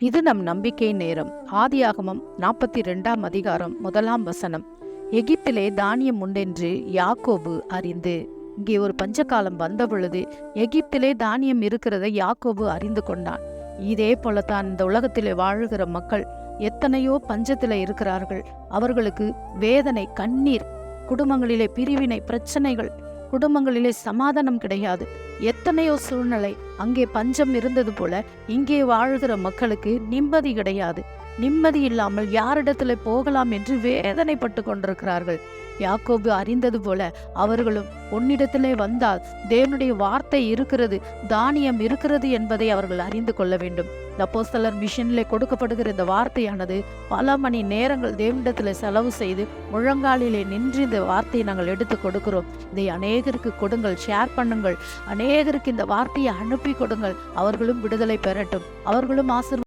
இது நம் நம்பிக்கை நேரம். ஆதியாகமம் 42ஆம் அதிகாரம் 1ஆம் வசனம். எகிப்திலே தானியம் உண்டென்று யாக்கோபு அறிந்து. இங்கே ஒரு பஞ்சகாலம் வந்த பொழுது எகிப்திலே தானியம் இருக்கிறதை யாக்கோபு அறிந்து கொண்டான். இதே போலத்தான் இந்த உலகத்திலே வாழுகிற மக்கள் எத்தனையோ பஞ்சத்திலே இருக்கிறார்கள். அவர்களுக்கு வேதனை, கண்ணீர், குடும்பங்களிலே பிரிவினை, பிரச்சனைகள், குடும்பங்களிலே சமாதானம் கிடையாது. எத்தனையோ சூழ்நிலை. அங்கே பஞ்சம் இருந்தது போல இங்கே வாழ்கிற மக்களுக்கு நிம்மதி கிடையாது. நிம்மதி இல்லாமல் யாரிடத்துல போகலாம் என்று வேதனைப்பட்டு கொண்டிருக்கிறார்கள். யாக்கோபு அறிந்தது போல அவர்களும் உன்னிடத்திலே வந்தால் தேவனுடைய வார்த்தை இருக்கிறது, தானியம் இருக்கிறது என்பதை அவர்கள் அறிந்து கொள்ள வேண்டும். அப்போஸ்தலர் மிஷனிலே கொடுக்கப்படுகிற இந்த வார்த்தையானது பல மணி நேரங்கள் தேவனிடத்துல செலவு செய்து முழங்காலிலே நின்று இந்த வார்த்தையை நாங்கள் எடுத்து கொடுக்கிறோம். இதை அநேகருக்கு கொடுங்கள், ஷேர் பண்ணுங்கள், அநேகருக்கு இந்த வார்த்தையை அனுப்பி கொடுங்கள். அவர்களும் விடுதலை பெறட்டும், அவர்களும் ஆசீர்வாதம்